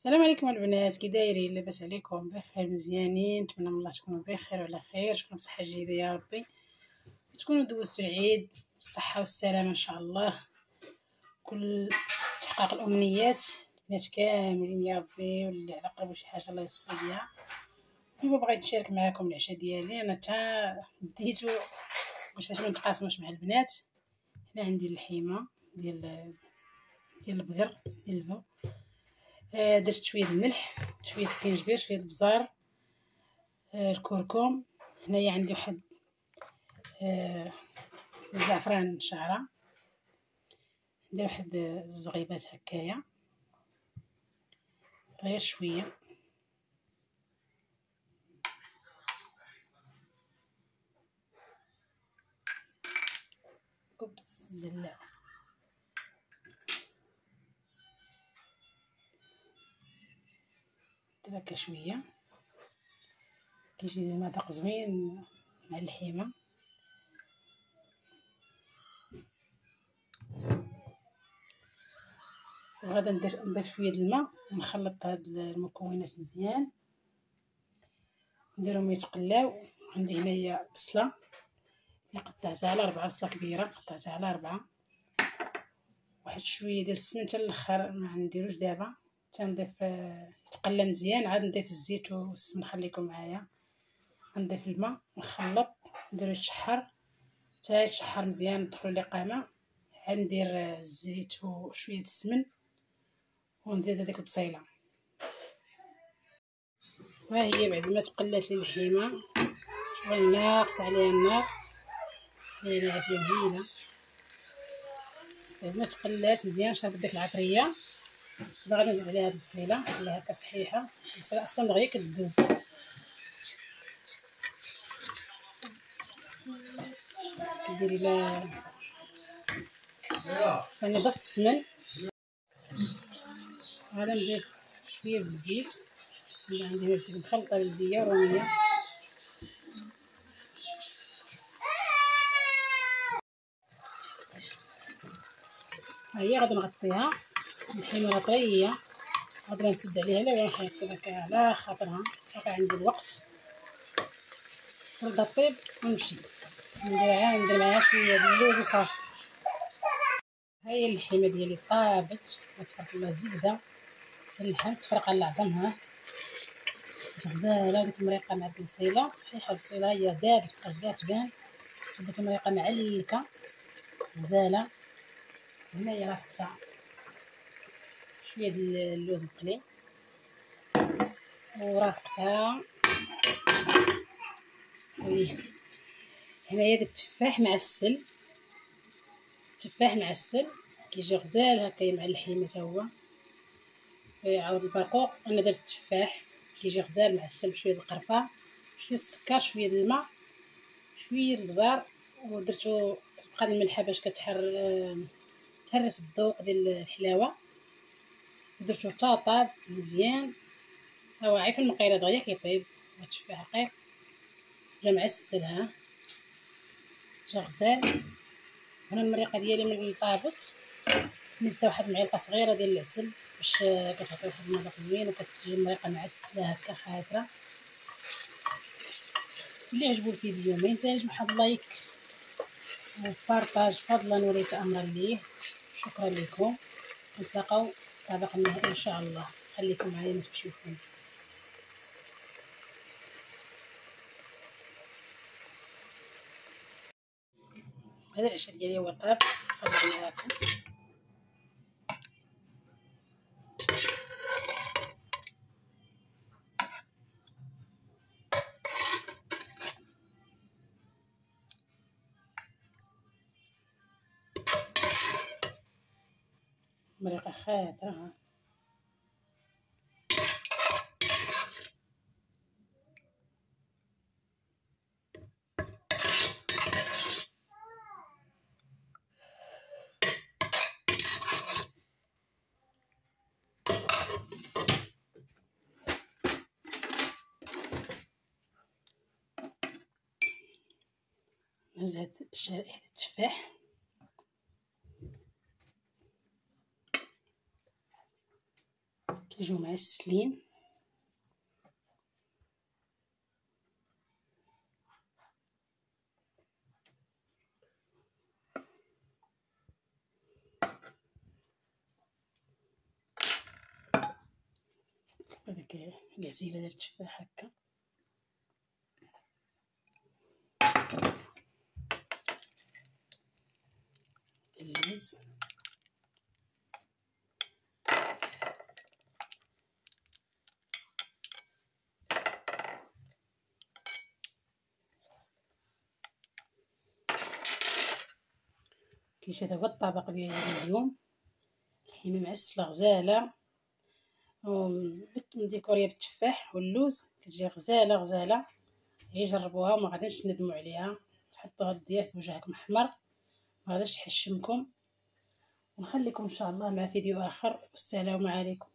السلام عليكم البنات، كي دايرين؟ لاباس عليكم؟ بخير مزيانين؟ نتمنى من الله تكونوا بخير وعلى خير، تكونوا بصحه جيده يا ربي، تكونوا دوزتوا العيد بالصحه والسلامه ان شاء الله، كل تحقق الامنيات البنات كاملين يا ربي، واللي على قلبه شي حاجه الله يوصل ليها. اليوم بغيت نشارك معكم العشاء ديالي، انا تا بديتو باش ما نتقاسموش مع البنات. هنا عندي اللحيمه ديال البقر ديال الفو، درت شويه الملح، شويه السكينجبير، شويه البزار، الكركم. هنايا عندي واحد الزعفران شعره، ندير واحد الزغيبات هكايا غير شويه، اوبس زلاع، ندير هكا شويه كيجي زي مذاق زوين مع اللحيمه. وغادا نضيف شويه الماء ونخلط هاد المكونات مزيان نديرهم يتقلاو. عندي هنايا بصله اللي قطعتها على 4، بصله كبيره قطعتها على 4، واحد شويه ديال السمن حتى الاخر ما نديروش دابا، تنضيف يتقلى مزيان، عاد نضيف الزيت والسمن. خليكم معايا، نضيف الماء نخلط نديرو يتشحر حتى يتشحر مزيان، ندخلو لقامه، عاد ندير الزيت وشويه السمن ونزيد هذيك البصيله. ها هي بعد ما تقلات لي اللحيمه شغل ناقص عليها النار، هي عافيه زينه. بعد ما تقلات مزيان شربت ديك العطريه، غادي نزيد عليها البصيله نخليها هكا صحيحه. البصيله اصلا دغيا كتذوب، ديري لها. راني ضفت السمن، غادي نضيف شويه الزيت. عندي هنا مخلطه بلديه وروميه، ها هي غادي نغطيها. اللحيمه طريه غادي نسد عليها، لا نحيط هكا على خاطرها باقي عندي الوقت نبدا طيب ونمشي ندير معاها شويه د اللوز وصافي. ها هي اللحيمه ديالي طابت وتبارك الله زبده حتى اللحم تفرق على عظمها، غزاله. ديك المريقه مع البصيله صحيحه، البصيله هي دابت بقات كاع تبان، ديك المريقه معلكه غزاله. هنايا راه حتى شويه د اللوز مقلي ورافقتها. هنايا التفاح معسل، التفاح معسل كيجي غزال هكا مع اللحيمه حتى هو. عاود البرقوق انا درت التفاح كيجي غزال معسل بشويه القرفه، شويه السكر، شويه الماء، شويه البزار، ودرتو تبقى الملحه باش تهرس الذوق ديال الحلاوه. درتو حتى طاب مزيان، ها واعي في المقيله دغيا كيطيب. التفاح رقيق جا معسل، ها جا غزال. هنا المريقه ديالي من طابت، نزلت واحد المعلقه صغيره ديال العسل باش كتعطي واحد المذاق زوين وكتجي المريقه معسله هكا خاطره. اللي عجبو الفيديو ما ينساش بحال اللايك وبارطاج فضلا وليس امرا ليه. شكرا لكم، نتلاقاو الطبق النهائي ان شاء الله. خليكم معايا ما تمشيو فين. هذا العشاء ديالي هو طاب، تفضلوا معاكم. مريقه خاطره، نهز هاد التفاح يجوا معسلين. هذيك العسيله ديال التفاح هكا. اللوز كيجي هذا هو الطبق ديالي اليوم. الحميمه معسله غزاله ومديكوريه بالتفاح واللوز، كتجي غزاله غزاله. هي جربوها وما غاديش تندموا عليها. تحطوا هاد الضياف بوجهكم احمر، ما غاديش تحشمكم. ونخليكم ان شاء الله مع فيديو اخر. والسلام عليكم.